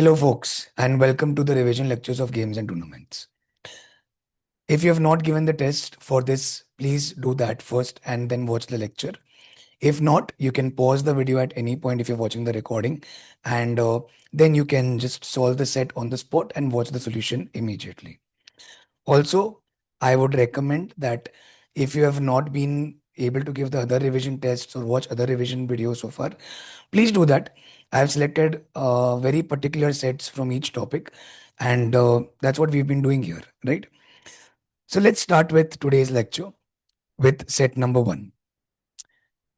Hello, folks, and welcome to the revision lectures of games and tournaments. If you have not given the test for this, please do that first and then watch the lecture. If not, you can pause the video at any point if you're watching the recording, and then you can just solve the set on the spot and watch the solution immediately. Also, I would recommend that if you have not been able to give the other revision tests or watch other revision videos so far, please do that. I have selected very particular sets from each topic, and that's what we've been doing here, right? So let's start with today's lecture with set number one.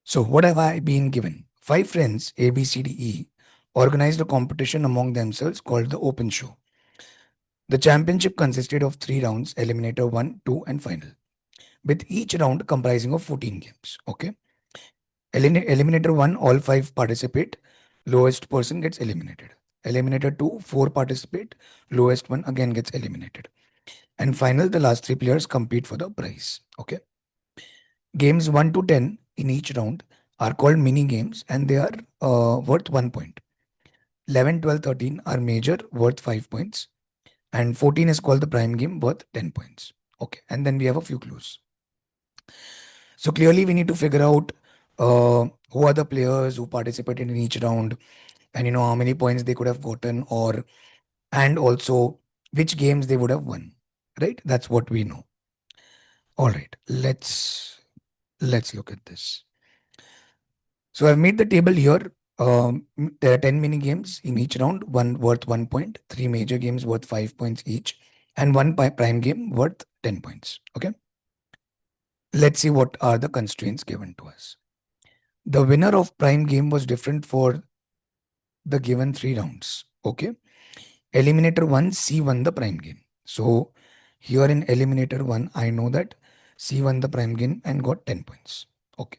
So, what have I been given? Five friends, A, B, C, D, E, organized a competition among themselves called the Open Show. The championship consisted of three rounds: eliminator 1, 2, and final, with each round comprising of 14 games. Okay. Eliminator 1, all five participate, lowest person gets eliminated. Eliminator 2, four participate, lowest one again gets eliminated. And final, the last three players compete for the prize. Okay. Games 1 to 10 in each round are called mini games and they are worth 1 point. 11, 12, 13 are major, worth 5 points. And 14 is called the prime game, worth 10 points. Okay. And then we have a few clues. So clearly, we need to figure out who are the players who participated in each round, and how many points they could have gotten, or and also which games they would have won. Right? That's what we know. All right. Let's look at this. So I've made the table here. There are 10 mini games in each round, one worth 1 point, three major games worth 5 points each, and one prime game worth 10 points. Okay. Let's see what are the constraints given to us. The winner of prime game was different for the given three rounds. Okay. Eliminator 1, C won the prime game. So here in Eliminator 1, I know that C won the prime game and got 10 points. Okay.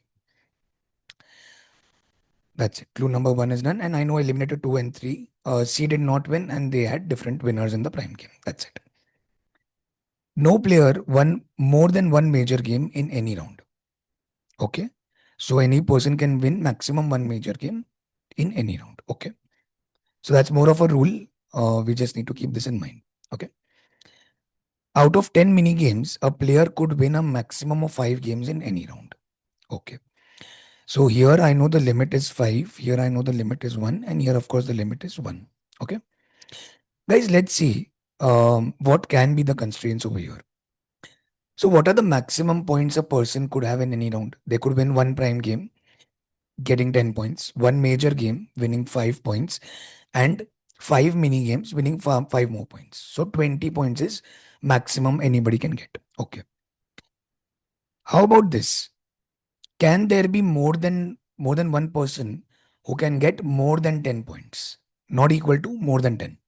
That's it. Clue number 1 is done. And I know Eliminator 2 and 3, C did not win and they had different winners in the prime game. That's it. No player won more than one major game in any round. Okay. So any person can win maximum one major game in any round. Okay. So that's more of a rule. We just need to keep this in mind. Okay. Out of 10 mini games, a player could win a maximum of 5 games in any round. Okay. So here I know the limit is 5. Here I know the limit is 1. And here, of course, the limit is 1. Okay. Guys, let's see what can be the constraints over here. So what are the maximum points a person could have in any round? They could win one prime game, getting 10 points, one major game, winning 5 points, and 5 mini games, winning 5 more points. So 20 points is maximum anybody can get. Okay. How about this? Can there be more than one person who can get more than 10 points? Not equal to more than 10.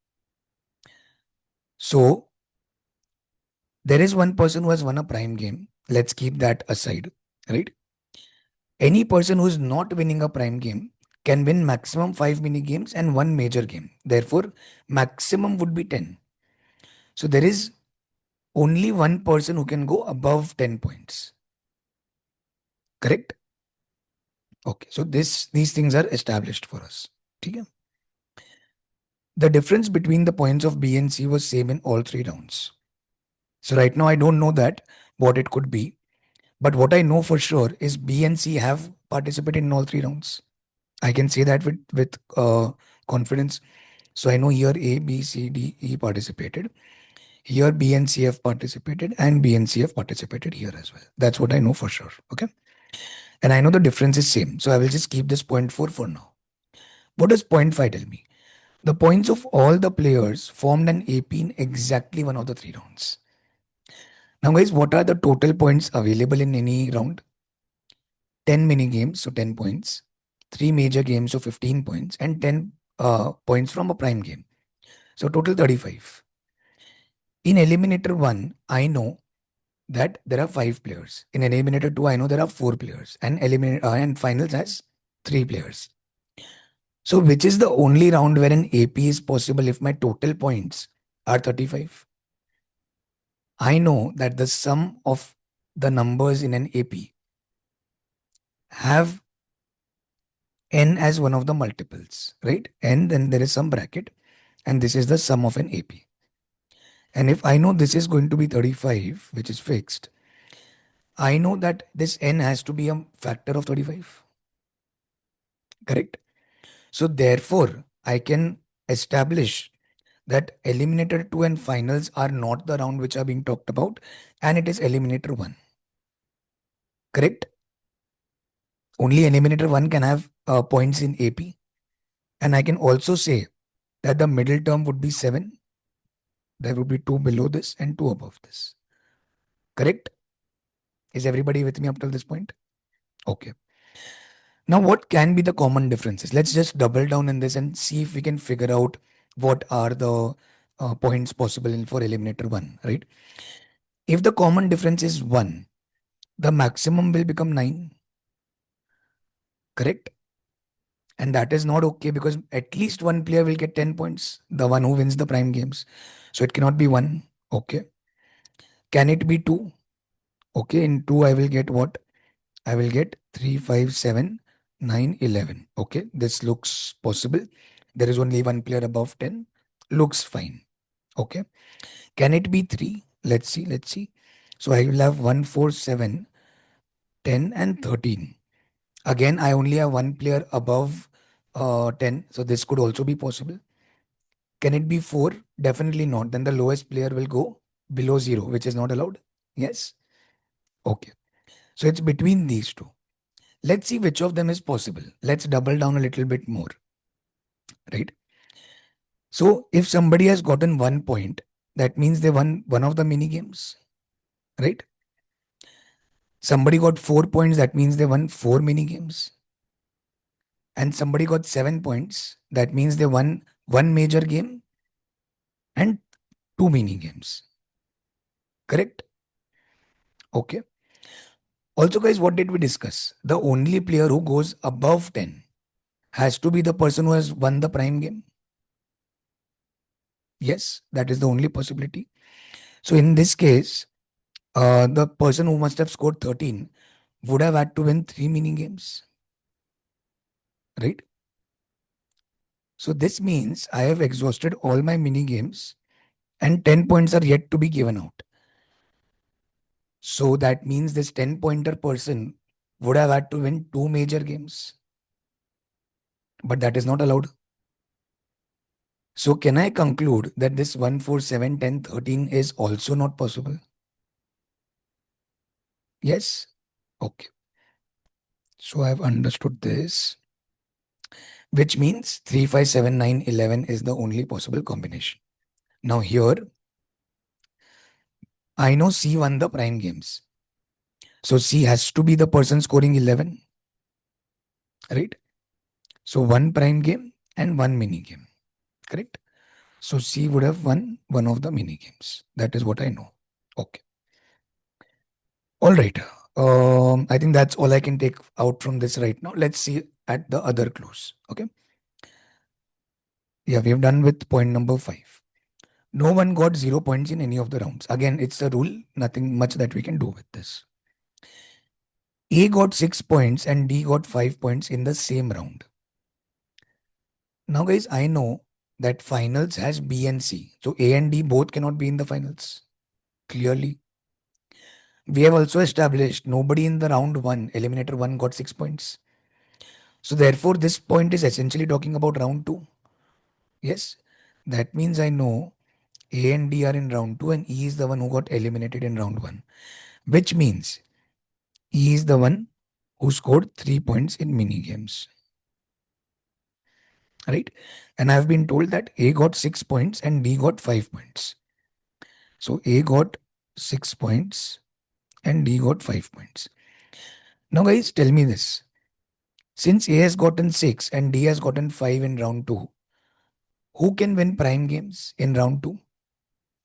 So there is one person who has won a prime game. Let's keep that aside, right? Any person who is not winning a prime game can win maximum 5 mini games and one major game. Therefore, maximum would be 10. So there is only one person who can go above 10 points. Correct? Okay. So these things are established for us. Okay? The difference between the points of B and C was same in all three rounds. So right now I don't know that what it could be. But what I know for sure is B and C have participated in all three rounds. I can say that with confidence. So I know here A, B, C, D, E participated. Here B and C have participated and B and C have participated here as well. That's what I know for sure. Okay. And I know the difference is same. So I will just keep this 0.4 for now. What does 0.5 tell me? The points of all the players formed an AP in exactly one of the three rounds. Now guys, what are the total points available in any round? 10 mini games, so 10 points. 3 major games, so 15 points. And 10 points from a prime game. So total 35. In Eliminator 1, I know that there are 5 players. In Eliminator 2, I know there are 4 players. And Finals has 3 players. So which is the only round where an AP is possible if my total points are 35? I know that the sum of the numbers in an AP have n as one of the multiples, right? And then there is some bracket. and this is the sum of an AP. And if I know this is going to be 35, which is fixed, I know that this n has to be a factor of 35. Correct? So therefore, I can establish that eliminator 2 and finals are not the round which are being talked about, and it is eliminator 1. Correct? Only eliminator 1 can have points in AP. And I can also say that the middle term would be 7. There would be 2 below this and 2 above this. Correct? Is everybody with me up till this point? Okay. Now, what can be the common differences? Let's just double down in this and see if we can figure out what are the points possible for eliminator 1, right? If the common difference is 1, the maximum will become 9. Correct? And that is not okay because at least one player will get 10 points, the one who wins the prime games. So it cannot be 1. Okay. Can it be 2? Okay. In 2, I will get what? I will get 3, 5, 7, 9, 11. Okay. This looks possible. There is only one player above 10. Looks fine. Okay. Can it be 3? Let's see. Let's see. So I will have 1, 4, 7, 10, and 13. Again, I only have one player above 10. So this could also be possible. Can it be 4? Definitely not. Then the lowest player will go below 0, which is not allowed. Yes. Okay. So it's between these two. Let's see which of them is possible. Let's double down a little bit more. Right. So if somebody has gotten 1 point, that means they won one of the mini games. Right. Somebody got 4 points, that means they won 4 mini games. And somebody got 7 points, that means they won one major game and 2 mini games. Correct? Okay. Also, guys, what did we discuss? The only player who goes above 10 has to be the person who has won the prime game. Yes, that is the only possibility. So in this case, the person who must have scored 13 would have had to win 3 mini games. Right? So this means I have exhausted all my mini games and 10 points are yet to be given out. So that means this 10-pointer person would have had to win 2 major games. But that is not allowed. So can I conclude that this 1, 4, 7, 10, 13 is also not possible? Yes? Okay. So I've understood this, which means 3, 5, 7, 9, 11 is the only possible combination. Now here, I know C won the prime games. So C has to be the person scoring 11, right? So one prime game and one mini game, correct? So C would have won one of the mini games. That is what I know. Okay. All right. I think that's all I can take out from this right now. Let's see at the other clues. Okay. Yeah, we have done with point number 5. No one got 0 points in any of the rounds. Again, it's a rule. Nothing much that we can do with this. A got 6 points and D got 5 points in the same round. Now, guys, I know that finals has B and C. So A and D both cannot be in the finals. Clearly. We have also established nobody in the round 1, eliminator 1, got 6 points. So therefore, this point is essentially talking about round 2. Yes, that means I know A and D are in round 2 and E is the one who got eliminated in round 1. Which means E is the one who scored 3 points in mini games. Right? And I've been told that A got 6 points and D got 5 points. So A got 6 points and D got 5 points. Now, guys, tell me this. Since A has gotten 6 and D has gotten 5 in round 2, who can win prime games in round 2?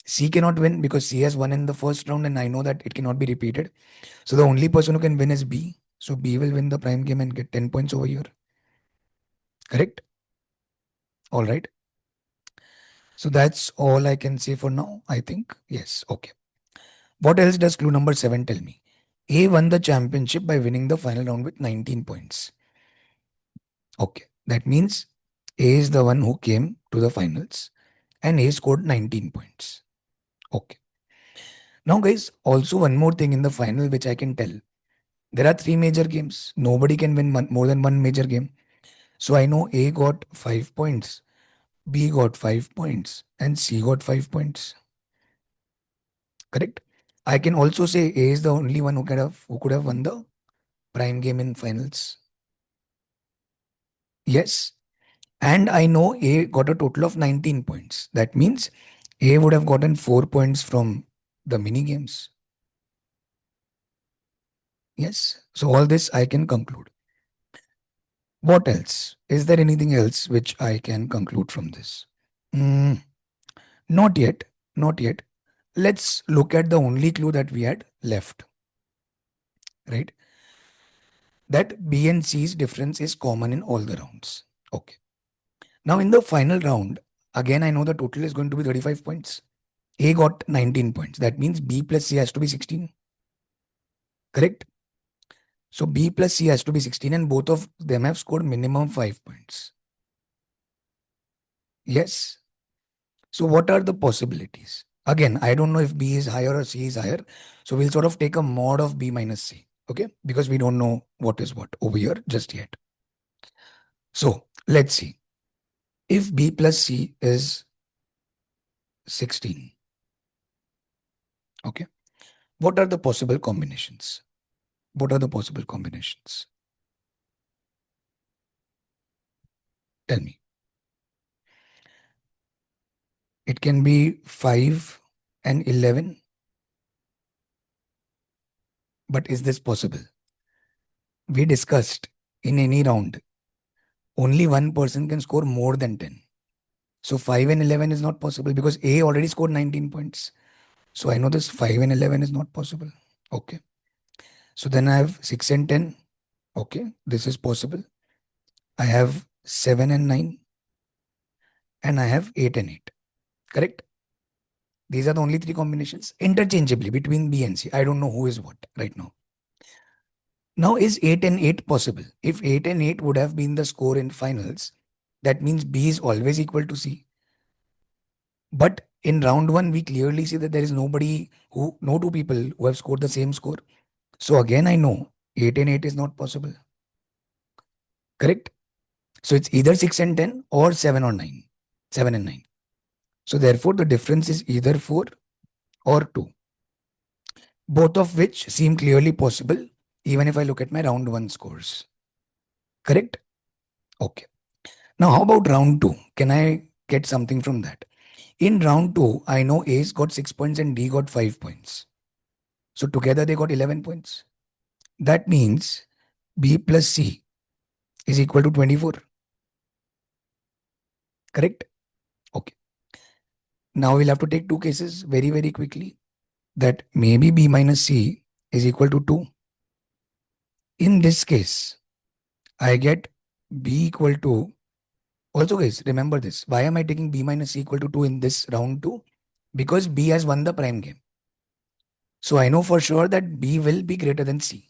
C cannot win because C has won in the first round and I know that it cannot be repeated. So the only person who can win is B. So B will win the prime game and get 10 points over here. Correct? All right. So that's all I can say for now, I think. Yes. Okay. What else does clue number 7 tell me? A won the championship by winning the final round with 19 points. Okay. That means A is the one who came to the finals. and A scored 19 points. Okay. Now, guys, also one more thing in the final which I can tell. There are three major games. Nobody can win more than one major game. So I know A got 5 points, B got 5 points, and C got 5 points. Correct? I can also say A is the only one who could have won the prime game in finals. Yes. And I know A got a total of 19 points. That means A would have gotten 4 points from the mini games. Yes. So all this I can conclude. What else? Is there anything else which I can conclude from this? Mm, not yet. Not yet. Let's look at the only clue that we had left, right? That B and C's difference is common in all the rounds. Okay. Now in the final round, again I know the total is going to be 35 points. A got 19 points. That means B plus C has to be 16. Correct? So B plus C has to be 16 and both of them have scored minimum 5 points. Yes. So what are the possibilities? Again, I don't know if B is higher or C is higher. So we'll sort of take a mod of B minus C. Okay? Because we don't know what is what over here just yet. So let's see. If B plus C is 16, okay, what are the possible combinations? What are the possible combinations? Tell me. It can be 5 and 11. But is this possible? We discussed in any round, only one person can score more than 10. So 5 and 11 is not possible because A already scored 19 points. So I know this 5 and 11 is not possible. Okay. So then I have 6 and 10. Okay. This is possible. I have 7 and 9. And I have 8 and 8. Correct? These are the only three combinations interchangeably between B and C. I don't know who is what right now. Now, is 8 and 8 possible? If 8 and 8 would have been the score in finals, that means B is always equal to C. But in round one, we clearly see that there is no two people who have scored the same score. So again, I know 8 and 8 is not possible. Correct? So it's either 6 and 10 or 7 or 9. 7 and 9. So therefore, the difference is either 4 or 2. Both of which seem clearly possible, even if I look at my round one scores. Correct? Okay. Now, how about round two? Can I get something from that? In round two, I know A's got 6 points and D got 5 points. So together they got 11 points. That means B plus C is equal to 24. Correct? Okay. Now we'll have to take two cases very, very quickly. That maybe B minus C is equal to 2. In this case, I get B equal to. Also, guys, remember this. Why am I taking B minus C equal to 2 in this round 2? Because B has won the prime game. So I know for sure that B will be greater than C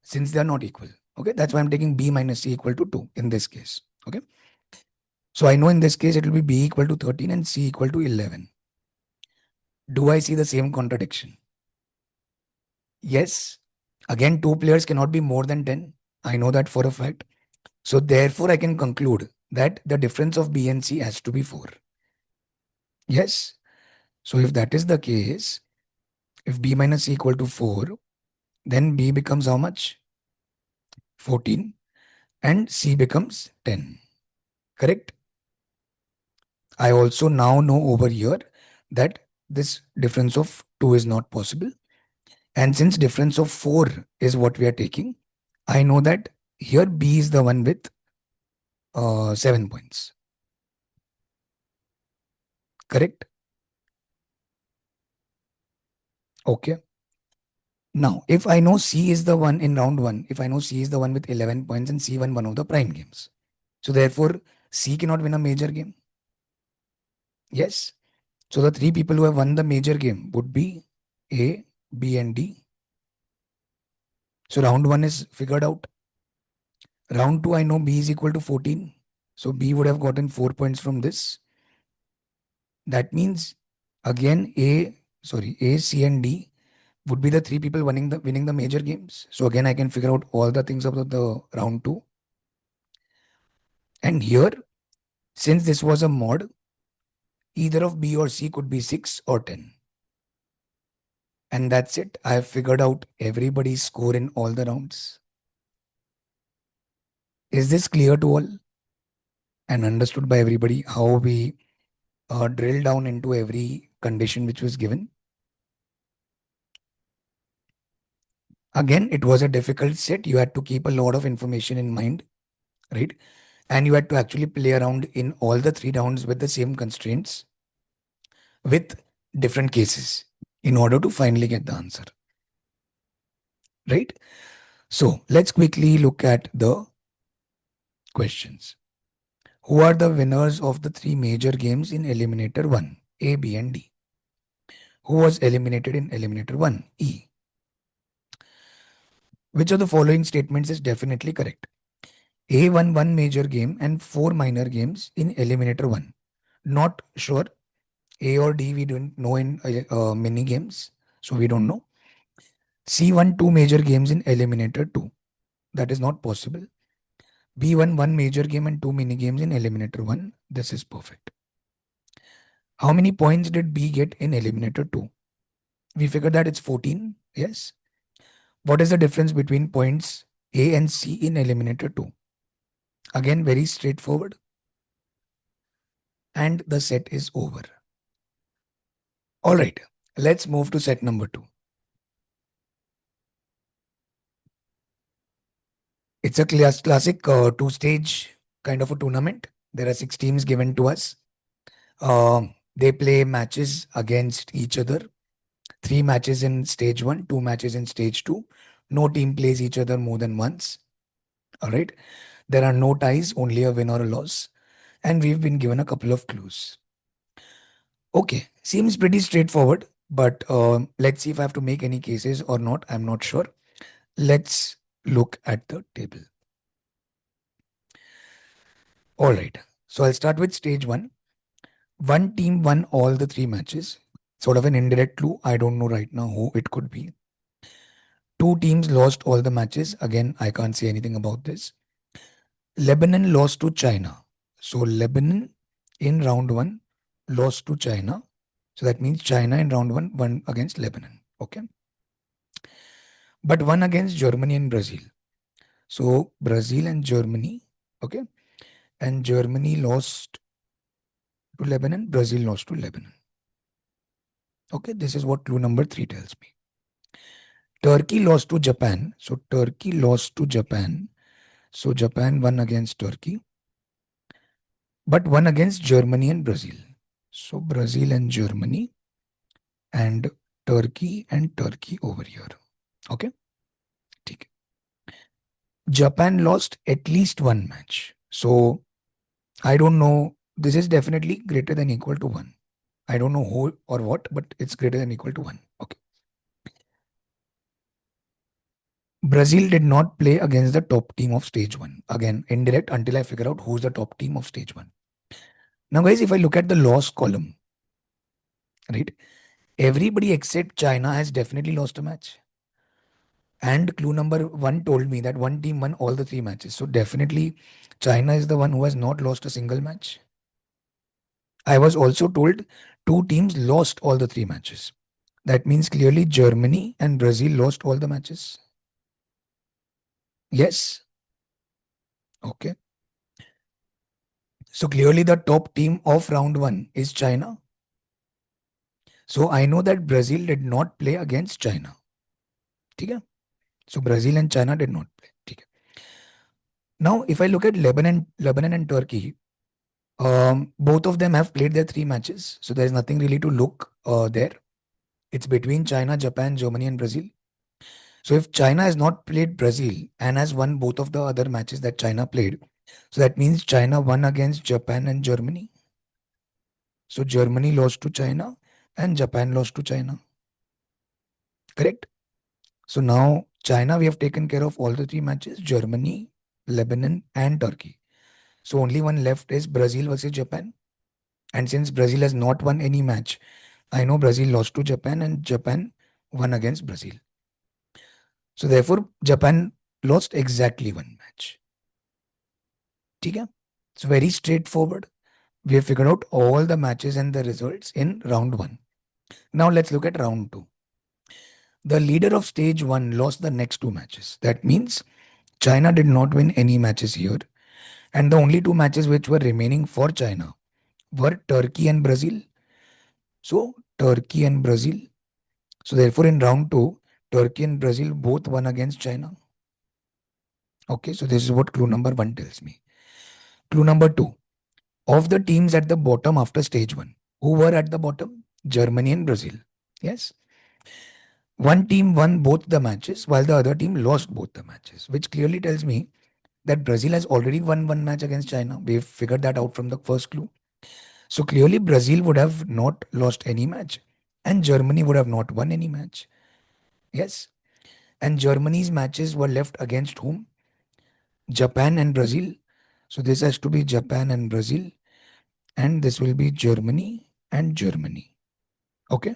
since they are not equal. Okay, that's why I'm taking B minus C equal to 2 in this case. Okay, so I know in this case it will be B equal to 13 and C equal to 11. Do I see the same contradiction? Yes. Again, two players cannot be more than 10. I know that for a fact. So therefore, I can conclude that the difference of B and C has to be 4. Yes. So if that is the case, if B minus C equal to 4, then B becomes how much? 14 and C becomes 10. Correct? I also now know over here that this difference of 2 is not possible. And since difference of 4 is what we are taking, I know that here B is the one with 7 points. Correct? Okay. Now, if I know C is the one in round 1, if I know C is the one with 11 points and C won one of the prime games. So therefore, C cannot win a major game. Yes. So the three people who have won the major game would be A, B, and D. So round 1 is figured out. Round 2, I know B is equal to 14. So B would have gotten 4 points from this. That means again A, C, and D would be the three people winning the major games. So again, I can figure out all the things about the round two. And here, since this was a mod, either of B or C could be 6 or 10. And that's it. I have figured out everybody's score in all the rounds. Is this clear to all and understood by everybody how we drill down into every condition which was given? Again, it was a difficult set. You had to keep a lot of information in mind, right? And you had to actually play around in all the three rounds with the same constraints with different cases in order to finally get the answer, right? So let's quickly look at the questions. Who are the winners of the three major games in Eliminator 1? A, B, and D. Who was eliminated in Eliminator 1? E. Which of the following statements is definitely correct? A won one major game and four minor games in Eliminator 1. Not sure. A or D we don't know in mini games. So we don't know. C won two major games in Eliminator 2. That is not possible. B won one major game and two mini games in Eliminator 1. This is perfect. How many points did B get in Eliminator 2? We figured that it's 14. Yes. What is the difference between points A and C in Eliminator 2? Again, very straightforward. And the set is over. All right. Let's move to set number 2. It's a classic two-stage kind of a tournament. There are 6 teams given to us. They play matches against each other. 3 matches in stage 1, 2 matches in stage 2. No team plays each other more than once. All right. There are no ties, only a win or a loss. And we've been given a couple of clues. Okay, seems pretty straightforward, but let's see if I have to make any cases or not. I'm not sure. Let's look at the table. All right. So I'll start with stage 1. One team won all the 3 matches. Sort of an indirect clue. I don't know right now who it could be. 2 teams lost all the matches. Again, I can't say anything about this. Lebanon lost to China. So Lebanon in round 1 lost to China. So that means China in round 1 won against Lebanon. Okay. But won against Germany and Brazil. So Brazil and Germany. Okay. And Germany lost to Lebanon. Brazil lost to Lebanon. Okay. This is what clue number 3 tells me. Turkey lost to Japan. So Turkey lost to Japan. So Japan won against Turkey. But won against Germany and Brazil. So Brazil and Germany. And Turkey and Turkey over here. Okay. ठीक है. Japan lost at least one match. So I don't know. This is definitely greater than equal to 1. I don't know who or what, but it's greater than equal to 1. Okay. Brazil did not play against the top team of stage 1. Again, indirect until I figure out who's the top team of stage 1. Now, guys, if I look at the loss column, right, everybody except China has definitely lost a match. And clue number 1 told me that one team won all the 3 matches. So definitely China is the one who has not lost a single match. I was also told 2 teams lost all the 3 matches. That means clearly Germany and Brazil lost all the matches. Yes. Okay. So clearly the top team of round 1 is China. So I know that Brazil did not play against China. Okay? So Brazil and China did not play. Okay. Now, if I look at Lebanon and Turkey, both of them have played their 3 matches. So there is nothing really to look there. It's between China, Japan, Germany, and Brazil. So if China has not played Brazil and has won both of the other matches that China played, so that means China won against Japan and Germany. So Germany lost to China and Japan lost to China. Correct? So now China, we have taken care of all the 3 matches, Germany, Lebanon, and Turkey. So only one left is Brazil versus Japan. And since Brazil has not won any match, I know Brazil lost to Japan and Japan won against Brazil. So therefore, Japan lost exactly one match. Okay? It's very straightforward. We have figured out all the matches and the results in round one. Now let's look at round two. The leader of stage one lost the next two matches. That means China did not win any matches here. And the only two matches which were remaining for China were Turkey and Brazil. So, Turkey and Brazil. So, therefore, in round two, Turkey and Brazil both won against China. Okay, so this is what clue number one tells me. Clue number two, of the teams at the bottom after stage one, who were at the bottom? Germany and Brazil. Yes. One team won both the matches while the other team lost both the matches, which clearly tells me that Brazil has already won one match against China. We've figured that out from the first clue. So clearly, Brazil would have not lost any match, and Germany would have not won any match. Yes. And Germany's matches were left against whom? Japan and Brazil. So this has to be Japan and Brazil, and this will be Germany and Germany. Okay.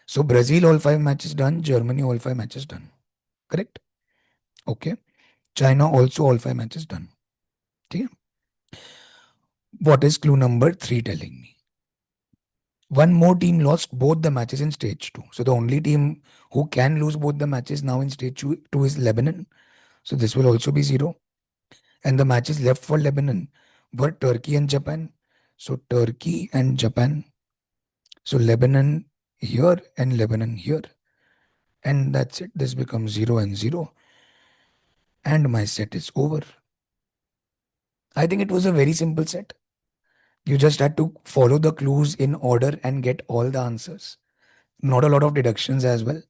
So Brazil all five matches done, Germany all five matches done. Correct? Okay. China also all five matches done. Okay. What is clue number three telling me? One more team lost both the matches in stage two. So the only team who can lose both the matches now in stage two is Lebanon. So this will also be zero. And the matches left for Lebanon were Turkey and Japan. So Turkey and Japan. So Lebanon here and Lebanon here. And that's it. This becomes 0 and 0. And my set is over. I think it was a very simple set. You just had to follow the clues in order and get all the answers. Not a lot of deductions as well.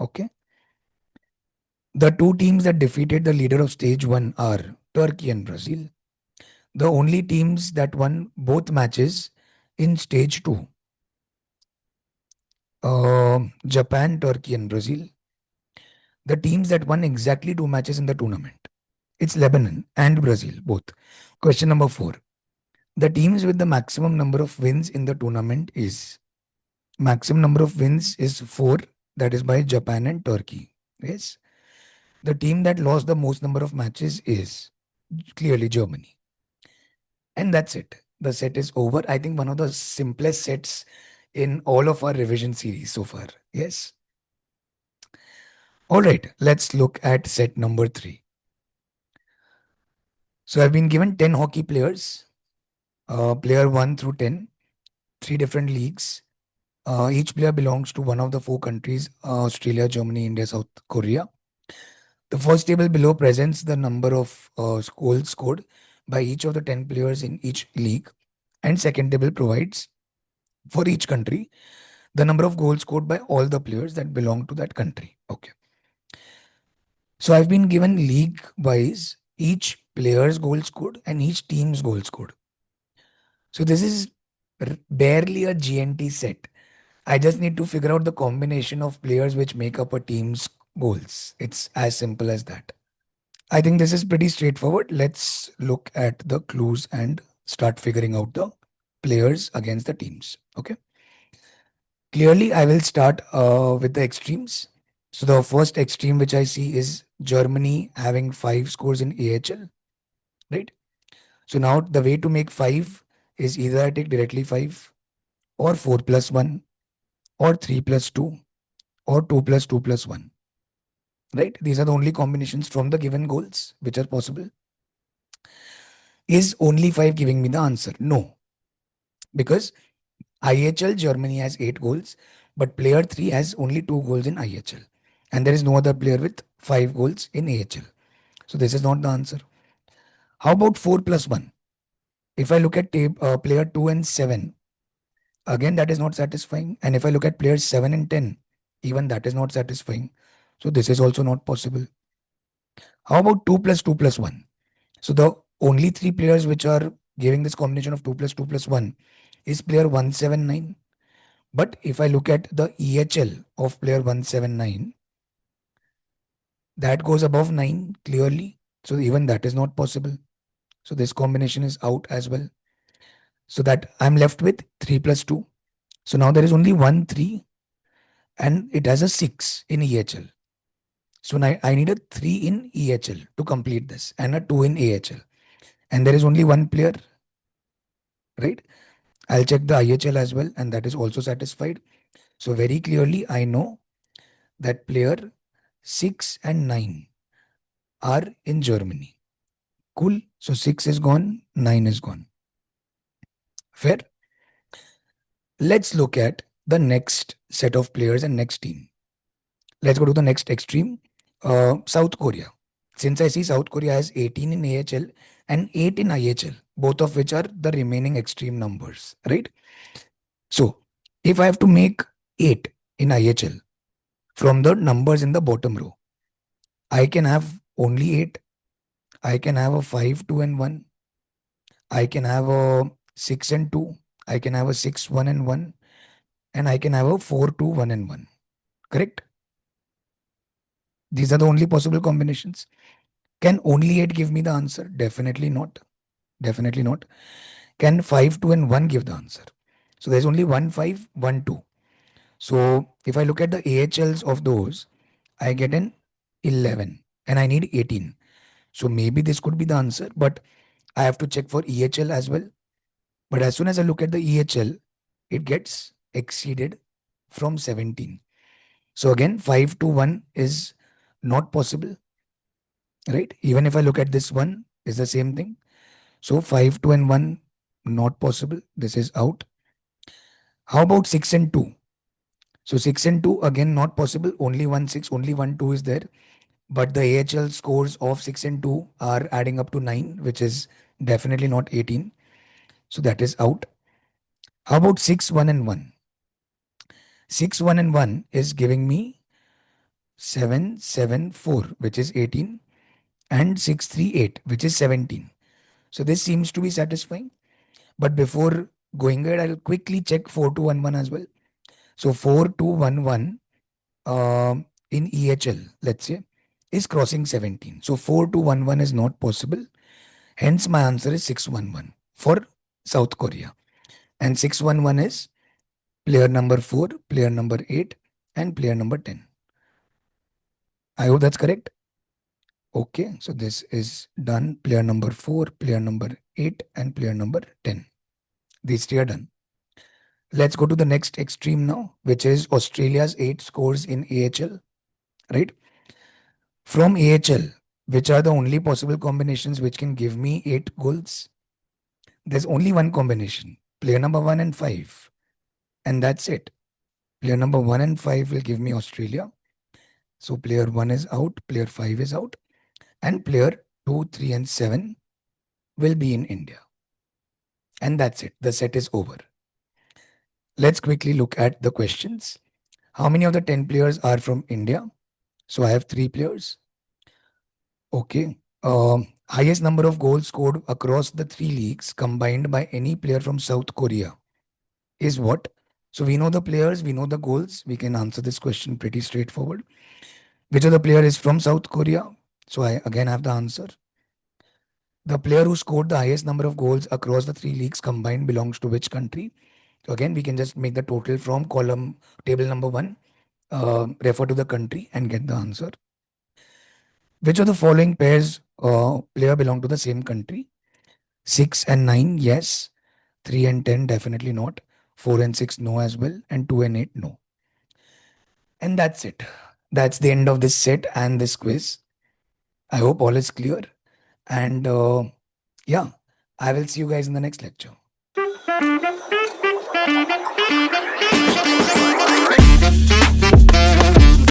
Okay. The two teams that defeated the leader of stage one are Turkey and Brazil. The only teams that won both matches in stage two, Japan, Turkey, and Brazil. The teams that won exactly two matches in the tournament. It's Lebanon and Brazil, both. Question number four. The teams with the maximum number of wins in the tournament is maximum number of wins is four, that is by Japan and Turkey. Yes. The team that lost the most number of matches is clearly Germany. And that's it. The set is over. I think one of the simplest sets in all of our revision series so far. Yes. All right. Let's look at set number three. So I've been given 10 hockey players, player 1 through 10, three different leagues. Each player belongs to one of the four countries, Australia, Germany, India, South Korea. The first table below presents the number of goals scored by each of the 10 players in each league. And second table provides for each country the number of goals scored by all the players that belong to that country. Okay. So I've been given league wise each player's goal scored and each team's goal scored. So this is barely a GNT set. I just need to figure out the combination of players which make up a team's goals. It's as simple as that. I think this is pretty straightforward. Let's look at the clues and start figuring out the players against the teams. Okay. Clearly, I will start with the extremes. So the first extreme which I see is Germany having 5 scores in AHL, right? So now the way to make 5 is either I take directly 5 or 4 plus 1 or 3 plus 2 or 2 plus 2 plus 1, right? These are the only combinations from the given goals which are possible. Is only 5 giving me the answer? No, because IHL Germany has 8 goals, but player 3 has only 2 goals in IHL. And there is no other player with 5 goals in AHL. So this is not the answer. How about 4 plus 1? If I look at player 2 and 7, again that is not satisfying. And if I look at players 7 and 10, even that is not satisfying. So this is also not possible. How about 2 plus 2 plus 1? So the only 3 players which are giving this combination of 2 plus 2 plus 1 is player 179. But if I look at the EHL of player 179, that goes above 9 clearly. So even that is not possible. So this combination is out as well. So that I'm left with 3 plus 2. So now there is only one 3 and it has a 6 in EHL. So now I need a 3 in EHL to complete this and a 2 in AHL. And there is only one player, right? I'll check the IHL as well, and that is also satisfied. So very clearly, I know that player 6 and 9 are in Germany. Cool. So 6 is gone, 9 is gone. Fair. Let's look at the next set of players and next team. Let's go to the next extreme. South Korea. Since I see South Korea has 18 in AHL and 8 in IHL, both of which are the remaining extreme numbers, right? So if I have to make 8 in IHL from the numbers in the bottom row, I can have only 8. I can have a 5, 2, and 1. I can have a 6 and 2. I can have a 6, 1, and 1. And I can have a 4, 2, 1, and 1. Correct? These are the only possible combinations. Can only 8 give me the answer? Definitely not. Definitely not. Can 5, 2, and 1 give the answer? So there's only 1, 5, 1, 2. So if I look at the AHLs of those, I get an 11 and I need 18. So maybe this could be the answer, but I have to check for EHL as well. But as soon as I look at the EHL, it gets exceeded from 17. So again, 5 to 1 is not possible, right? Even if I look at this one, is the same thing. So 5, 2, and 1, not possible. This is out. How about 6 and 2? So 6 and 2, again, not possible. Only one 6, only one 2 is there. But the AHL scores of 6 and 2 are adding up to 9, which is definitely not 18. So that is out. How about 6, 1, and 1? 6, 1, and 1 is giving me 7, 7, 4, which is 18, and 6, 3, 8, which is 17. So this seems to be satisfying. But before going ahead, I'll quickly check 4, 2, 1, 1 as well. So 4, 2, 1, 1 in EHL, let's say, is crossing 17. So 4, 2, 1, 1 is not possible. Hence, my answer is 6, 1, 1 for South Korea. And 6, 1, 1 is player number 4, player number 8, and player number 10. I hope that's correct. Okay, so this is done. Player number 4, player number 8, and player number 10. These three are done. Let's go to the next extreme now, which is Australia's 8 scores in AHL, right? From AHL, which are the only possible combinations which can give me 8 goals? There's only one combination, player number 1 and 5. And that's it. Player number 1 and 5 will give me Australia. So player 1 is out, player 5 is out, and player 2, 3, and 7 will be in India. And that's it. The set is over. Let's quickly look at the questions. How many of the 10 players are from India? So I have 3 players. Okay. Highest number of goals scored across the 3 leagues combined by any player from South Korea is what? So we know the players, we know the goals. We can answer this question pretty straightforward. Which of the player is from South Korea? So I again have the answer. The player who scored the highest number of goals across the 3 leagues combined belongs to which country? So again, we can just make the total from column table number 1, refer to the country and get the answer. Which of the following pairs player belong to the same country? 6 and 9, yes. 3 and 10, definitely not. 4 and 6, no as well. And 2 and 8, no. And that's it. That's the end of this set and this quiz. I hope all is clear. And yeah, I will see you guys in the next lecture.